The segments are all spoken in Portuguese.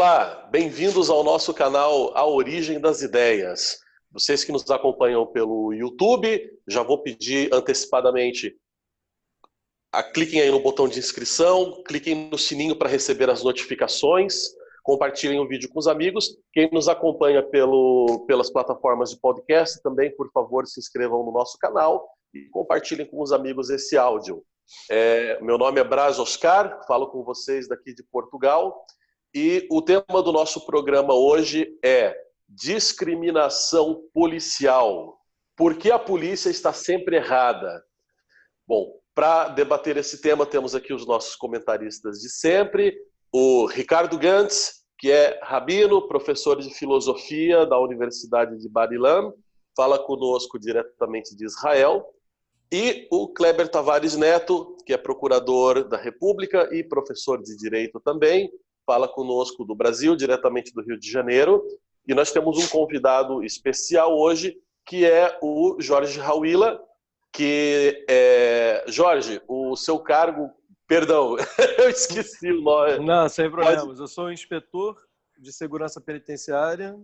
Olá, bem-vindos ao nosso canal A Origem das Ideias. Vocês que nos acompanham pelo YouTube, já vou pedir antecipadamente cliquem aí no botão de inscrição, cliquem no sininho para receber as notificações, compartilhem o vídeo com os amigos. Quem nos acompanha pelas plataformas de podcast também, por favor, se inscrevam no nosso canal e compartilhem com os amigos esse áudio. Meu nome é Braz Oscar, falo com vocês daqui de Portugal. E o tema do nosso programa hoje é discriminação policial. Por que a polícia está sempre errada? Bom, para debater esse tema, temos aqui os nossos comentaristas de sempre. O Ricardo Gantz, que é rabino, professor de filosofia da Universidade de Bar Ilan, fala conosco diretamente de Israel. E o Kleber Tavares Neto, que é procurador da República e professor de Direito também, fala conosco do Brasil, diretamente do Rio de Janeiro. E nós temos um convidado especial hoje, que é o Jorge Hawila, que Jorge, o seu cargo... Perdão, eu esqueci o nome. Não, sem problemas. Eu sou inspetor de segurança penitenciária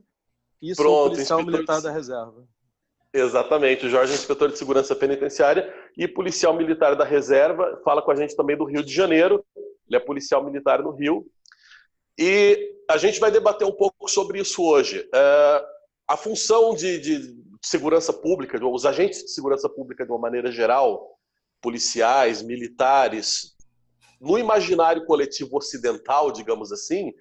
e sou policial militar da reserva. Exatamente, o Jorge é inspetor de segurança penitenciária e policial militar da reserva. Fala com a gente também do Rio de Janeiro. Ele é policial militar no Rio. E a gente vai debater um pouco sobre isso hoje. A função de segurança pública, os agentes de segurança pública de uma maneira geral, policiais, militares, no imaginário coletivo ocidental, digamos assim,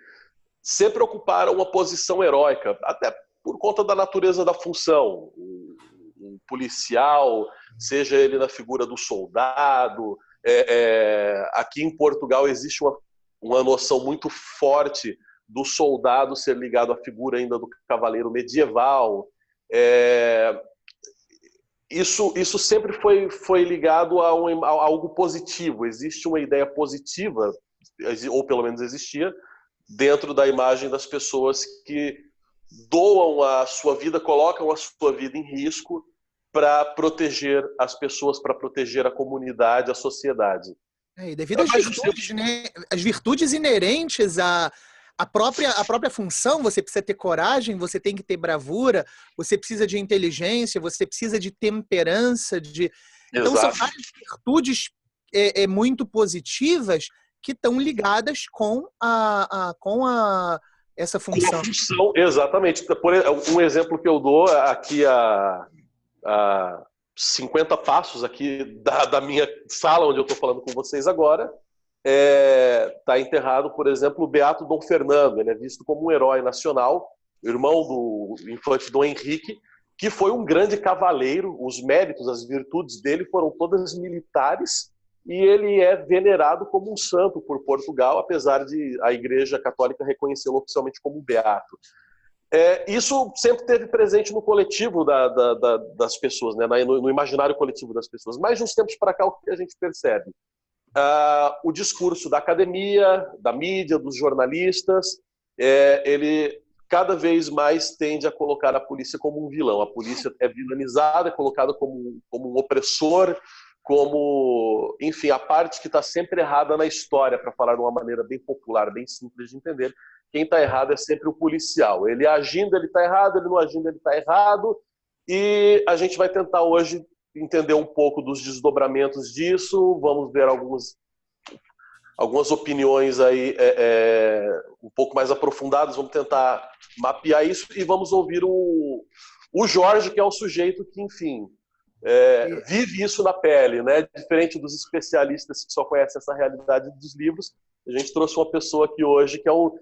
sempre ocuparam uma posição heróica, até por conta da natureza da função. O policial, seja ele na figura do soldado, aqui em Portugal existe uma noção muito forte do soldado ser ligado à figura ainda do cavaleiro medieval. Isso sempre foi ligado a algo positivo. Existe uma ideia positiva, ou pelo menos existia, dentro da imagem das pessoas que doam a sua vida, colocam a sua vida em risco para proteger as pessoas, para proteger a comunidade, a sociedade. E devido às virtudes, né? As virtudes inerentes à própria função, você precisa ter coragem, você tem que ter bravura, você precisa de inteligência, você precisa de temperança. Então são várias virtudes muito positivas que estão ligadas com essa função. Com a função, exatamente. Um exemplo que eu dou aqui a 50 passos aqui da minha sala, onde eu estou falando com vocês agora, está enterrado, por exemplo, o Beato Dom Fernando. Ele é visto como um herói nacional, irmão do infante Dom Henrique, que foi um grande cavaleiro. Os méritos, as virtudes dele foram todas militares, e ele é venerado como um santo por Portugal, apesar de a Igreja Católica reconhecê-lo oficialmente como beato. Isso sempre esteve presente no coletivo das pessoas, né? no imaginário coletivo das pessoas. Mas, de uns tempos para cá, o que a gente percebe? O discurso da academia, da mídia, dos jornalistas, ele cada vez mais tende a colocar a polícia como um vilão. A polícia é vilanizada, é colocada como um opressor, como, enfim, a parte que está sempre errada na história, para falar de uma maneira bem popular, bem simples de entender. Quem está errado é sempre o policial. Ele agindo, ele está errado, ele não agindo, ele está errado. E a gente vai tentar hoje entender um pouco dos desdobramentos disso. Vamos ver algumas opiniões aí um pouco mais aprofundadas. Vamos tentar mapear isso e vamos ouvir o Jorge, que é o sujeito que, enfim, vive isso na pele, né? Diferente dos especialistas que só conhecem essa realidade dos livros. A gente trouxe uma pessoa aqui hoje que é o...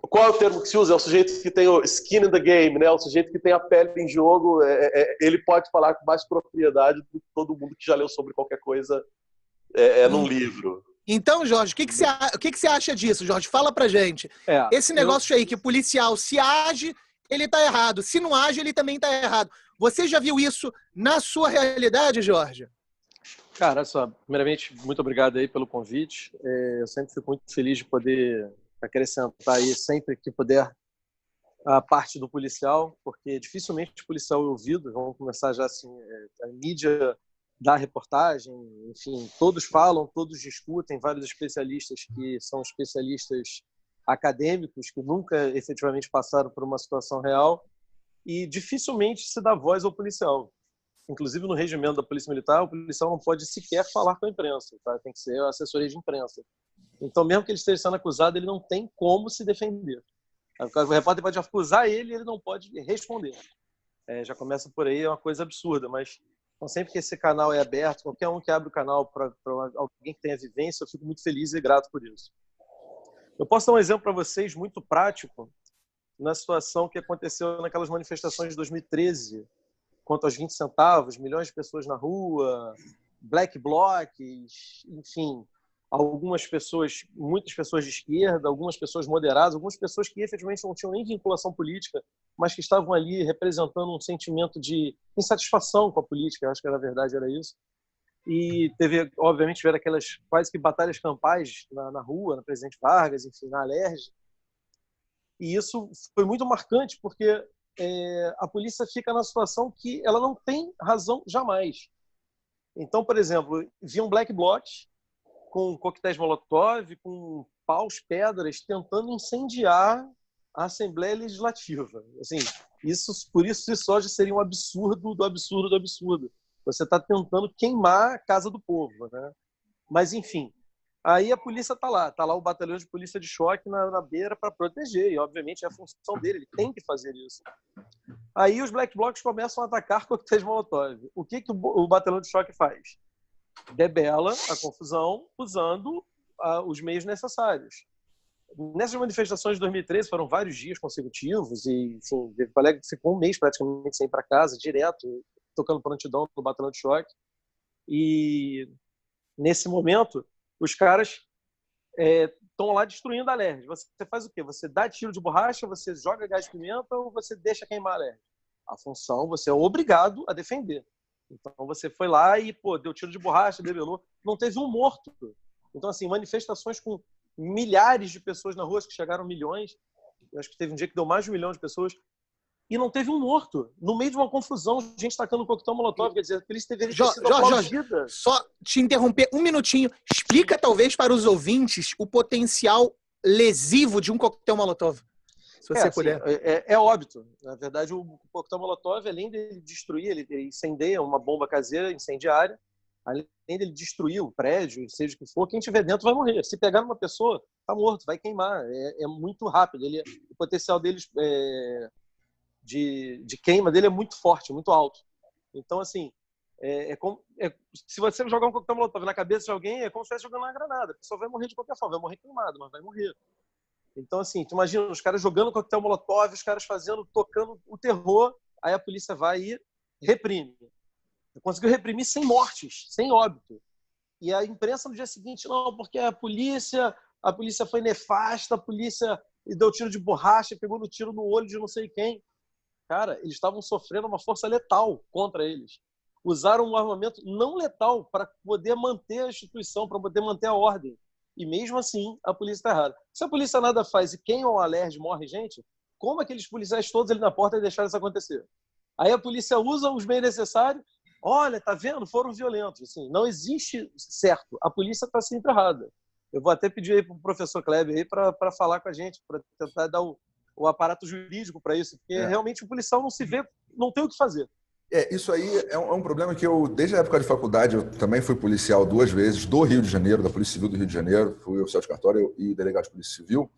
Qual é o termo que se usa? É o sujeito que tem o skin in the game, né? O sujeito que tem a pele em jogo. Ele pode falar com mais propriedade do que todo mundo que já leu sobre qualquer coisa num livro. Então, Jorge, o que você acha disso, Jorge? Fala pra gente. Esse negócio aí, que o policial, se age, ele tá errado. Se não age, ele também tá errado. Você já viu isso na sua realidade, Jorge? Cara, só, primeiramente, muito obrigado aí pelo convite. Eu sempre fico muito feliz de poder acrescentar aí, sempre que puder, a parte do policial, porque dificilmente o policial é ouvido. Vamos começar já assim, a mídia dá reportagem, enfim, todos falam, todos discutem, vários especialistas que são especialistas acadêmicos que nunca efetivamente passaram por uma situação real, e dificilmente se dá voz ao policial. Inclusive, no regimento da Polícia Militar, o policial não pode sequer falar com a imprensa, tá? Tem que ser a assessoria de imprensa. Então, mesmo que ele esteja sendo acusado, ele não tem como se defender. O repórter pode acusar ele e ele não pode responder. Já começa por aí, é uma coisa absurda, mas então, sempre que esse canal é aberto, qualquer um que abre o canal para alguém que tenha vivência, eu fico muito feliz e grato por isso. Eu posso dar um exemplo para vocês muito prático na situação que aconteceu naquelas manifestações de 2013, quanto aos 20 centavos, milhões de pessoas na rua, black blocs, enfim, algumas pessoas, muitas pessoas de esquerda, algumas pessoas moderadas, algumas pessoas que efetivamente não tinham nem vinculação política, mas que estavam ali representando um sentimento de insatisfação com a política, acho que na verdade era isso. E teve, obviamente, tiveram aquelas quase que batalhas campais na rua, na Presidente Vargas, enfim, na Alerj. E isso foi muito marcante, porque a polícia fica na situação que ela não tem razão jamais. Então, por exemplo, viam black blocs com coquetéis Molotov, com paus, pedras, tentando incendiar a Assembleia Legislativa. Assim, por isso só já seria um absurdo do absurdo do absurdo. Você está tentando queimar a casa do povo, né? Mas, enfim, aí a polícia está lá o batalhão de polícia de choque na beira para proteger, e obviamente é a função dele, ele tem que fazer isso. Aí os black blocs começam a atacar coquetéis Molotov. O que o batalhão de choque faz? Debela a confusão usando os meios necessários. Nessas manifestações de 2013 foram vários dias consecutivos e, enfim, teve colega que ficou um mês praticamente sem ir para casa, direto, tocando prontidão no batalhão de choque. E nesse momento, os caras estão lá destruindo a Alerj. Você faz o quê? Você dá tiro de borracha, você joga gás de pimenta ou você deixa queimar a Alerj? A função, você é obrigado a defender. Então você foi lá e deu tiro de borracha, debelou. Não teve um morto. Então, assim, manifestações com milhares de pessoas na rua, que chegaram a milhões. Eu acho que teve um dia que deu mais de 1 milhão de pessoas. E não teve um morto. No meio de uma confusão, gente tacando coquetel Molotov. Quer dizer, a polícia deveria ter sido aplaudida. Jorge, só te interromper um minutinho. Explica, talvez, para os ouvintes o potencial lesivo de um coquetel Molotov. Se você puder. É óbito. Na verdade, o coquetel Molotov, além de destruir, ele incendeia uma bomba caseira incendiária. Além dele destruir o prédio, seja o que for, quem estiver dentro vai morrer. Se pegar numa pessoa, está morto, vai queimar. É muito rápido. O potencial deles de queima dele é muito forte, muito alto. Então, assim, se você jogar um coquetel Molotov na cabeça de alguém, é como se estivesse jogando uma granada. A pessoa vai morrer de qualquer forma, vai morrer queimado, mas vai morrer. Então, assim, tu imagina os caras jogando coquetel Molotov, os caras tocando o terror, aí a polícia vai e reprime. Conseguiu reprimir sem mortes, sem óbito. E a imprensa no dia seguinte, não, porque a polícia foi nefasta, a polícia deu tiro de borracha, pegou no tiro no olho de não sei quem. Cara, eles estavam sofrendo uma força letal contra eles. Usaram um armamento não letal para poder manter a instituição, para poder manter a ordem. E mesmo assim, a polícia está errada. Se a polícia nada faz e queima o Alerj, morre gente, como aqueles policiais todos ali na porta deixaram isso acontecer? Aí a polícia usa os meios necessários. Olha, tá vendo? Foram violentos. Assim, não existe certo. A polícia está sempre errada. Eu vou até pedir aí para o professor Kleber para falar com a gente, para tentar dar o aparato jurídico para isso, porque realmente o policial não se vê, não tem o que fazer. Isso aí é um problema que eu, desde a época de faculdade, eu também fui policial 2 vezes, do Rio de Janeiro, da Polícia Civil do Rio de Janeiro, fui oficial de cartório e delegado de Polícia Civil.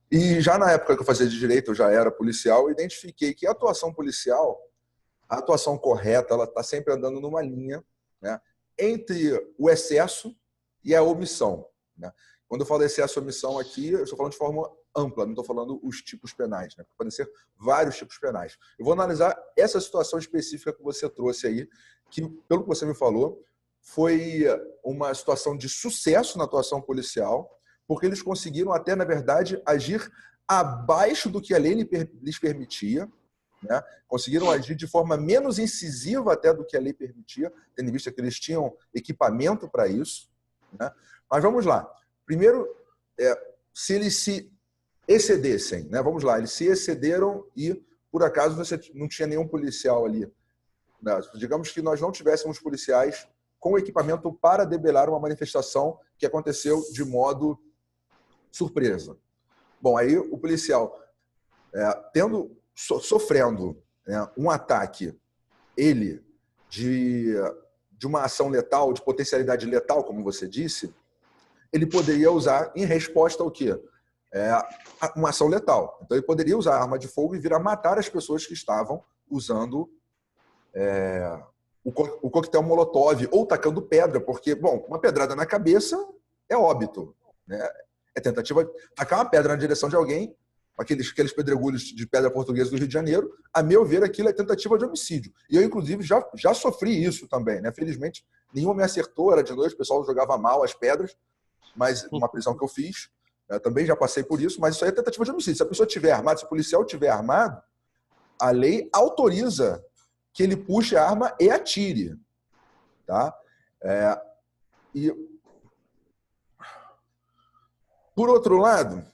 E já na época que eu fazia de direito, eu já era policial, e identifiquei que a atuação policial, a atuação correta, ela está sempre andando numa linha, né, entre o excesso e a omissão. Né? Quando eu falo excesso e omissão aqui, eu estou falando de forma ampla, não estou falando os tipos penais, né? Podem ser vários tipos penais. Eu vou analisar essa situação específica que você trouxe aí, que, pelo que você me falou, foi uma situação de sucesso na atuação policial, porque eles conseguiram até, na verdade, agir abaixo do que a lei lhes permitia, né? Conseguiram agir de forma menos incisiva até do que a lei permitia, tendo em vista que eles tinham equipamento para isso. Né? Mas vamos lá. Primeiro, se eles se excedessem, né? Vamos lá, eles se excederam e, por acaso, você não tinha nenhum policial ali. Né? Digamos que nós não tivéssemos policiais com equipamento para debelar uma manifestação que aconteceu de modo surpresa. Bom, aí o policial, sofrendo, né, um ataque, ele, de uma ação letal, de potencialidade letal, como você disse, ele poderia usar em resposta ao quê? Uma ação letal. Então, ele poderia usar arma de fogo e vir a matar as pessoas que estavam usando o coquetel Molotov ou tacando pedra, porque, bom, uma pedrada na cabeça é óbito, né? É tentativa de tacar uma pedra na direção de alguém, aqueles pedregulhos de pedra portuguesa do Rio de Janeiro, a meu ver, aquilo é tentativa de homicídio. E eu, inclusive, já sofri isso também, né? Felizmente, nenhuma me acertou, era de noite, o pessoal jogava mal as pedras, mas numa prisão que eu fiz, eu também já passei por isso, mas isso aí é tentativa de homicídio. Se a pessoa estiver armada, se o policial estiver armado, a lei autoriza que ele puxe a arma e atire. Tá? Por outro lado,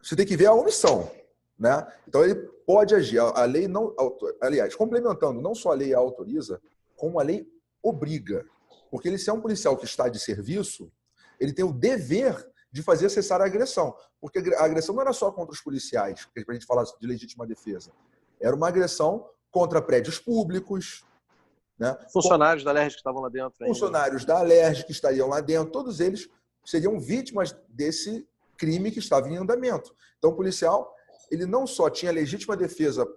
você tem que ver a omissão, né? Então, ele pode agir. A lei não... Aliás, complementando, não só a lei autoriza, como a lei obriga. Porque ele, se é um policial que está de serviço, ele tem o dever de fazer cessar a agressão. Porque a agressão não era só contra os policiais, para a gente falar de legítima defesa. Era uma agressão contra prédios públicos, né? Funcionários da Alerj que estavam lá dentro. Funcionários da Alerj que estariam lá dentro, todos eles seriam vítimas desse crime que estava em andamento. Então, o policial, ele não só tinha legítima defesa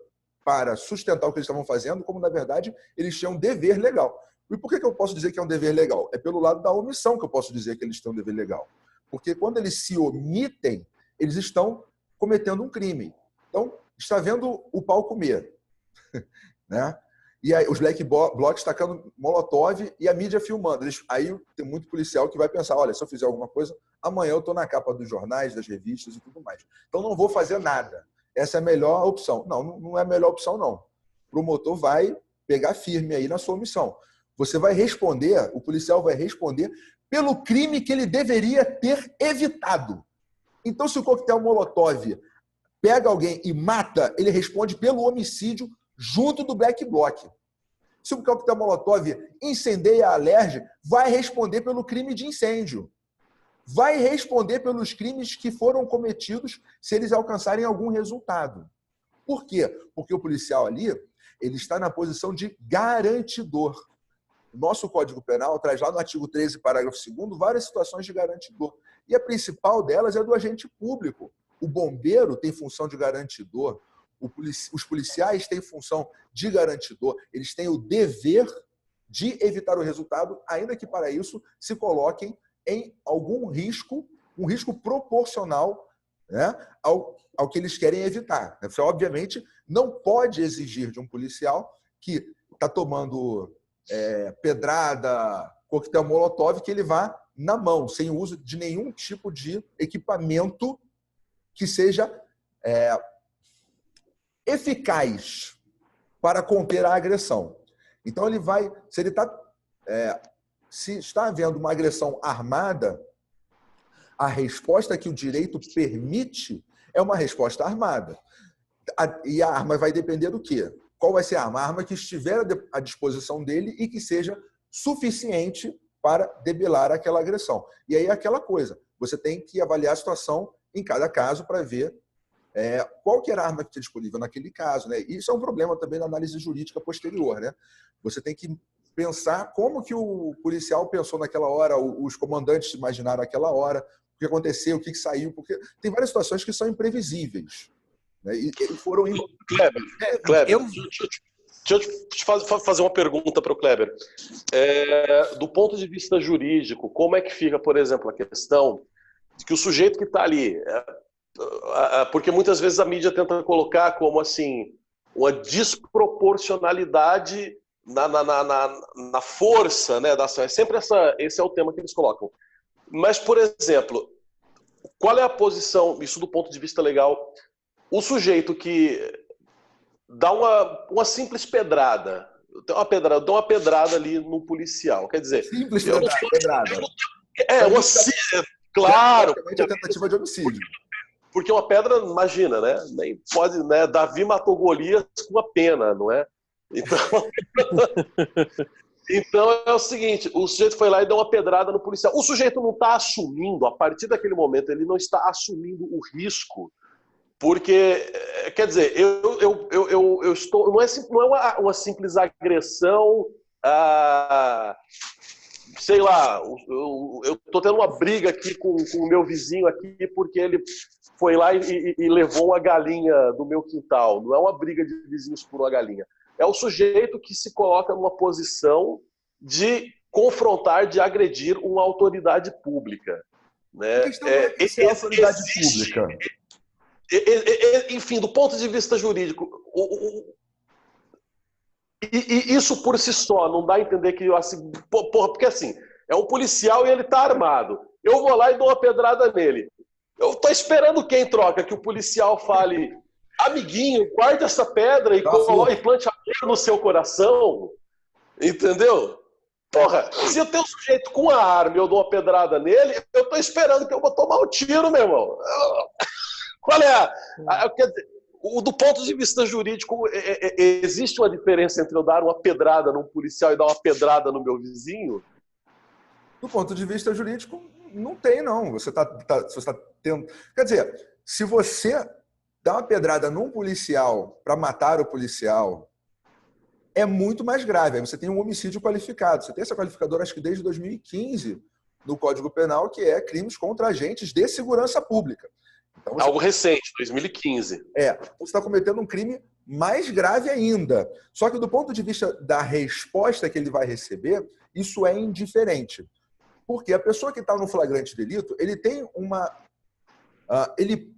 para sustentar o que eles estavam fazendo, como, na verdade, eles tinham um dever legal. E por que eu posso dizer que é um dever legal? É pelo lado da omissão que eu posso dizer que eles têm um dever legal. Porque quando eles se omitem, eles estão cometendo um crime. Então, está vendo o pau comer. Né? E aí, os black blocs tacando molotov e a mídia filmando. Aí tem muito policial que vai pensar, olha, se eu fizer alguma coisa, amanhã eu estou na capa dos jornais, das revistas e tudo mais. Então não vou fazer nada. Essa é a melhor opção. Não é a melhor opção, não. O promotor vai pegar firme aí na sua omissão. Você vai responder, o policial vai responder pelo crime que ele deveria ter evitado. Então, se o coquetel Molotov pega alguém e mata, ele responde pelo homicídio junto do black bloc. Se o coquetel Molotov incendeia a Alerj, vai responder pelo crime de incêndio. Vai responder pelos crimes que foram cometidos se eles alcançarem algum resultado. Por quê? Porque o policial ali, ele está na posição de garantidor. O nosso Código Penal traz lá no artigo 13, parágrafo 2º, várias situações de garantidor. E a principal delas é do agente público. O bombeiro tem função de garantidor, os policiais têm função de garantidor, eles têm o dever de evitar o resultado, ainda que para isso se coloquem em algum risco, um risco proporcional, né, ao que eles querem evitar. Você, obviamente, não pode exigir de um policial que está tomando pedrada, coquetel Molotov, que ele vá na mão, sem o uso de nenhum tipo de equipamento que seja eficaz para conter a agressão. Então, ele vai, se está havendo uma agressão armada, a resposta que o direito permite é uma resposta armada. E a arma vai depender do quê? Qual vai ser a arma? A arma que estiver à disposição dele e que seja suficiente para debelar aquela agressão. E aí é aquela coisa, você tem que avaliar a situação em cada caso para ver qual que era a arma que tinha disponível naquele caso. Né? Isso é um problema também na análise jurídica posterior. Né? Você tem que pensar como que o policial pensou naquela hora, os comandantes imaginaram naquela hora, o que aconteceu, o que saiu, porque tem várias situações que são imprevisíveis. Né? E foram... Kleber, deixa eu te fazer uma pergunta para o Kleber. Do ponto de vista jurídico, como é que fica, por exemplo, a questão de que o sujeito que está ali... porque muitas vezes a mídia tenta colocar como assim uma desproporcionalidade na força, né, da ação. Sempre esse é o tema que eles colocam. Mas, por exemplo, qual é a posição, isso do ponto de vista legal, o sujeito que dá uma simples pedrada, dá uma pedrada ali no policial, quer dizer... Simples pedrada. Claro. É a tentativa de homicídio. Porque uma pedra, imagina, né? Nem pode, né? Davi matou Golias com uma pena, não é? Então, Então é o seguinte, o sujeito foi lá e deu uma pedrada no policial. O sujeito não está assumindo, a partir daquele momento, ele não está assumindo o risco. Porque, quer dizer, eu estou. Não é uma simples agressão. Sei lá, eu estou tendo uma briga aqui com o meu vizinho aqui porque ele foi lá e levou uma galinha do meu quintal. Não é uma briga de vizinhos por uma galinha. É o sujeito que se coloca numa posição de confrontar, de agredir uma autoridade pública. Né? A questão não é que é autoridade pública. Enfim, do ponto de vista jurídico, isso por si só não dá a entender que assim, porra, porque assim, é um policial e ele tá armado. Eu vou lá e dou uma pedrada nele. Eu tô esperando quem troca que o policial fale: amiguinho, guarde essa pedra e plante amor no seu coração. Entendeu? Porra, se eu tenho um sujeito com a arma e eu dou uma pedrada nele, eu tô esperando que eu vou tomar um tiro, meu irmão. Qual é quer dizer, do ponto de vista jurídico, existe uma diferença entre eu dar uma pedrada num policial e dar uma pedrada no meu vizinho? Do ponto de vista jurídico, não tem, não. Você está tendo... Quer dizer, se você dá uma pedrada num policial para matar o policial, é muito mais grave. Aí você tem um homicídio qualificado. Você tem essa qualificadora, acho que desde 2015, no Código Penal, que é crimes contra agentes de segurança pública. Então, algo recente, 2015. Você está cometendo um crime mais grave ainda. Só que do ponto de vista da resposta que ele vai receber, isso é indiferente. Porque a pessoa que está no flagrante delito, ele tem ele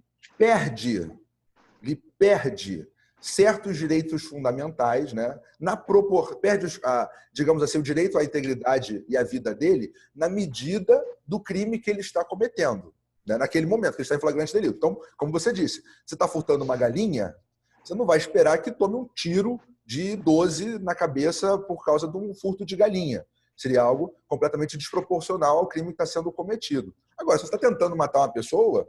perde certos direitos fundamentais, né? Perde, digamos assim, o direito à integridade e à vida dele na medida do crime que ele está cometendo. Né, naquele momento que ele está em flagrante delito. Então, como você disse, você está furtando uma galinha, você não vai esperar que tome um tiro de 12 na cabeça por causa de um furto de galinha. Seria algo completamente desproporcional ao crime que está sendo cometido. Agora, se você está tentando matar uma pessoa,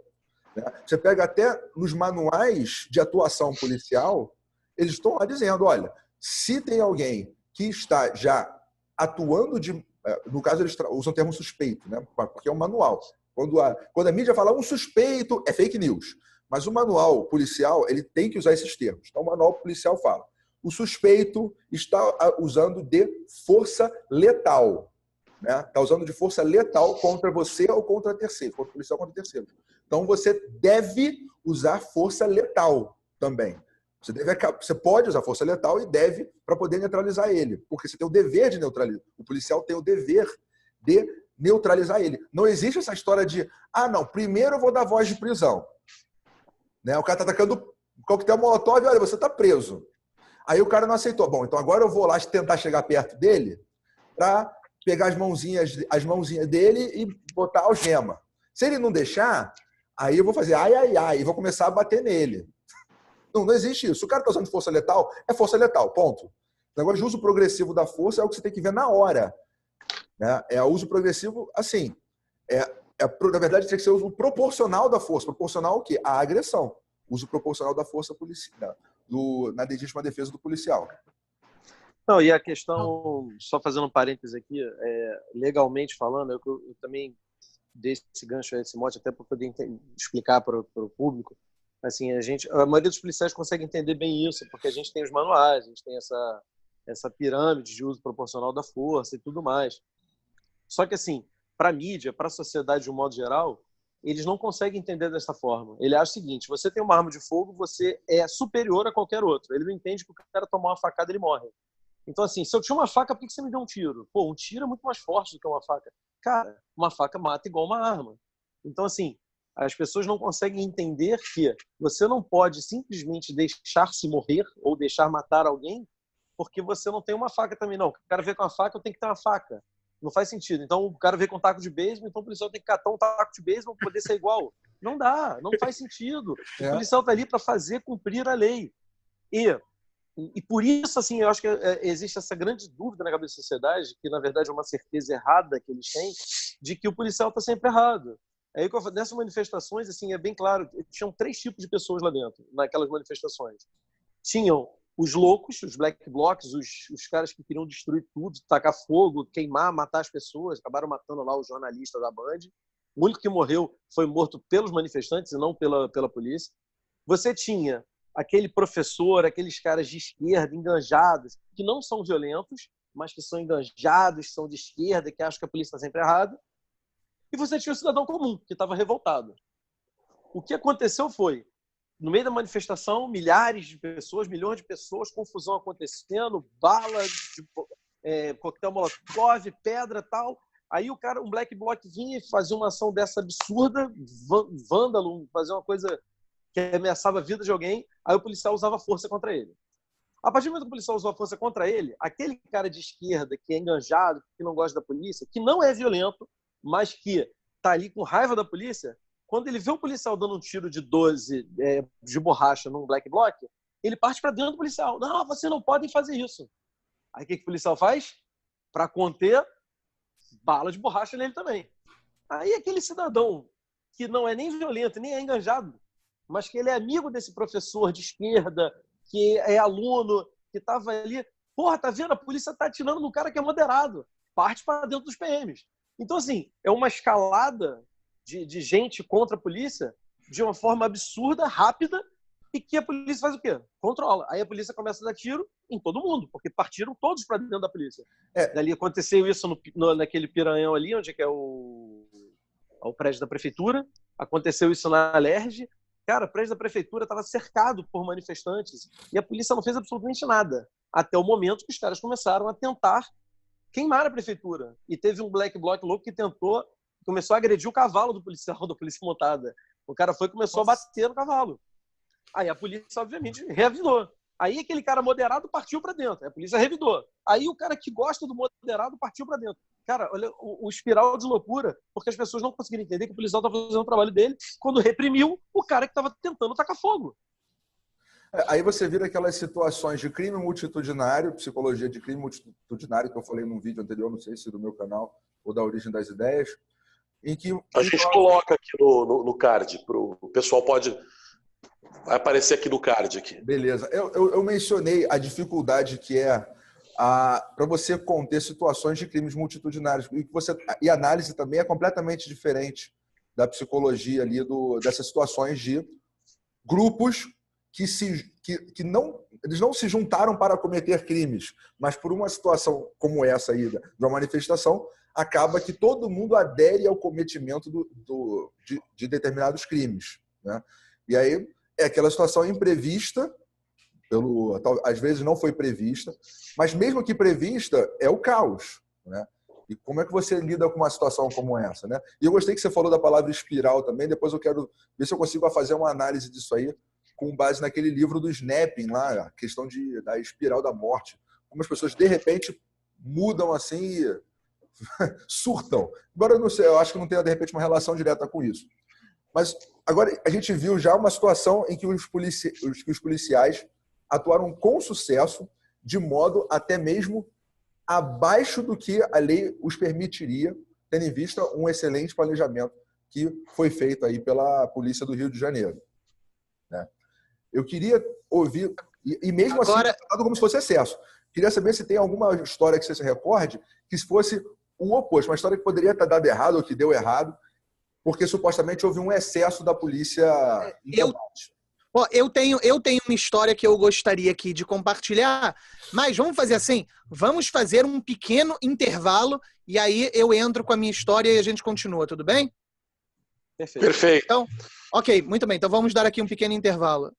né, você pega até nos manuais de atuação policial, eles estão lá dizendo, olha, se tem alguém que está já atuando no caso, eles usam o termo suspeito, né, porque é um manual. Quando a mídia fala um suspeito, é fake news. Mas o manual policial, ele tem que usar esses termos. Então, o manual policial fala: o suspeito está usando de força letal. Né? Está usando de força letal contra você ou contra terceiro, contra o policial ou contra terceiro. Então, você deve usar força letal também. Você pode usar força letal e deve para poder neutralizar ele. Porque você tem o dever de neutralizar. O policial tem o dever de neutralizar ele. Não existe essa história de, não, primeiro eu vou dar voz de prisão. Né? O cara está atacando coquetel molotov e olha, você está preso. Aí o cara não aceitou. Bom, então agora eu vou lá tentar chegar perto dele para pegar as mãozinhas dele e botar algema. Se ele não deixar, aí eu vou fazer ai, e vou começar a bater nele. Não existe isso. Se o cara está usando força letal, é força letal, ponto. O negócio de uso progressivo da força é o que você tem que ver na hora. Né? É o uso progressivo, assim, na verdade, tem que ser o uso proporcional da força. Proporcional ao quê? À agressão. Uso proporcional da força policial, na legítima defesa do policial. Não, e a questão, só fazendo um parênteses aqui, legalmente falando, eu também dei esse gancho, esse mote, até para poder explicar para o público. Assim, a maioria dos policiais consegue entender bem isso, porque a gente tem os manuais, a gente tem essa pirâmide de uso proporcional da força e tudo mais. Só que, assim, para a mídia, para a sociedade de um modo geral, eles não conseguem entender dessa forma. Ele acha o seguinte: você tem uma arma de fogo, você é superior a qualquer outro. Ele não entende que o cara tomar uma facada, ele morre. Então, assim, se eu tinha uma faca, por que você me deu um tiro? Pô, um tiro é muito mais forte do que uma faca. Cara, uma faca mata igual uma arma. Então, assim, as pessoas não conseguem entender que você não pode simplesmente deixar-se morrer ou deixar matar alguém porque você não tem uma faca também. Não, o cara vê com a faca, eu tenho que ter uma faca. Não faz sentido. Então, o cara vê com um taco de beisebol, então o policial tem que catar um taco de beisebol para poder ser igual. Não dá, não faz sentido. O policial está ali para fazer cumprir a lei. E por isso, assim, eu acho que existe essa grande dúvida na cabeça da sociedade, que na verdade é uma certeza errada que eles têm, de que o policial está sempre errado. Aí, nessas manifestações, assim, é bem claro, tinham 3 tipos de pessoas lá dentro, naquelas manifestações. Tinham os loucos, os black blocs, os caras que queriam destruir tudo, tacar fogo, queimar, matar as pessoas, acabaram matando lá o jornalista da Band. O único que morreu foi morto pelos manifestantes e não pela polícia. Você tinha aquele professor, aqueles caras de esquerda, enganjados, que não são violentos, mas que são enganjados, são de esquerda, que acham que a polícia está sempre errada. E você tinha o cidadão comum, que estava revoltado. O que aconteceu foi, no meio da manifestação, milhares de pessoas, milhões de pessoas, confusão acontecendo, bala, coquetel molotov, pedra e tal. Aí um black bloc vinha e fazia uma ação dessa absurda, vândalo, fazia uma coisa que ameaçava a vida de alguém, aí o policial usava força contra ele. A partir do momento que o policial usou a força contra ele, aquele cara de esquerda que é enganjado, que não gosta da polícia, que não é violento, mas que está ali com raiva da polícia, quando ele vê o policial dando um tiro de 12 de borracha num black bloc, ele parte para dentro do policial. Não, você não pode fazer isso. Aí o que o policial faz? Para conter, bala de borracha nele também. Aí aquele cidadão que não é nem violento, nem é enganjado, mas que ele é amigo desse professor de esquerda, que é aluno, que estava ali, porra, tá vendo? A polícia tá atirando no cara que é moderado. Parte para dentro dos PMs. Então, assim, é uma escalada de gente contra a polícia de uma forma absurda, rápida, e que a polícia faz o quê? Controla. Aí a polícia começa a dar tiro em todo mundo, porque partiram todos para dentro da polícia. Dali aconteceu isso naquele Piranhão ali, onde é o prédio da prefeitura. Aconteceu isso na Alerj. Cara, o prédio da prefeitura estava cercado por manifestantes e a polícia não fez absolutamente nada. Até o momento que os caras começaram a tentar queimar a prefeitura. E teve um black bloc louco que começou a agredir o cavalo do policial, da polícia montada. O cara começou a bater no cavalo. Aí a polícia, obviamente, reavidou. Aí aquele cara moderado partiu para dentro. A polícia revidou. Aí o cara que gosta do moderado partiu para dentro. Cara, olha o espiral de loucura, porque as pessoas não conseguiram entender que o policial estava fazendo o trabalho dele quando reprimiu o cara que estava tentando tacar fogo. Aí você vira aquelas situações de crime multitudinário, psicologia de crime multitudinário, que eu falei num vídeo anterior, não sei se do meu canal ou da Origem das Ideias, em que... A gente coloca aqui no card, o pessoal pode... Vai aparecer aqui no card. Aqui. Beleza. Eu mencionei a dificuldade que é para você conter situações de crimes multitudinários. E a análise também é completamente diferente da psicologia ali dessas situações de grupos que não se juntaram para cometer crimes, mas por uma situação como essa aí, de uma manifestação, acaba que todo mundo adere ao cometimento de determinados crimes, né? E aí é aquela situação imprevista, às vezes não foi prevista, mas mesmo que prevista, é o caos, né? E como é que você lida com uma situação como essa, né? E eu gostei que você falou da palavra espiral também, depois eu quero ver se eu consigo fazer uma análise disso aí, com base naquele livro do Snapping, lá, a questão da espiral da morte. Como as pessoas, de repente, mudam assim e surtam. Agora, eu não sei, eu acho que não tem, de repente, uma relação direta com isso. Mas agora a gente viu já uma situação em que os policiais atuaram com sucesso, de modo até mesmo abaixo do que a lei os permitiria, tendo em vista um excelente planejamento que foi feito aí pela Polícia do Rio de Janeiro, né? Eu queria ouvir, e mesmo agora... assim, como se fosse excesso. Queria saber se tem alguma história que você se recorde que fosse o oposto, uma história que poderia ter dado errado ou que deu errado, porque supostamente houve um excesso da polícia em combate. Eu tenho uma história que eu gostaria aqui de compartilhar, mas vamos fazer assim, vamos fazer um pequeno intervalo e aí eu entro com a minha história e a gente continua, tudo bem? Perfeito. Então, ok, muito bem, então vamos dar aqui um pequeno intervalo.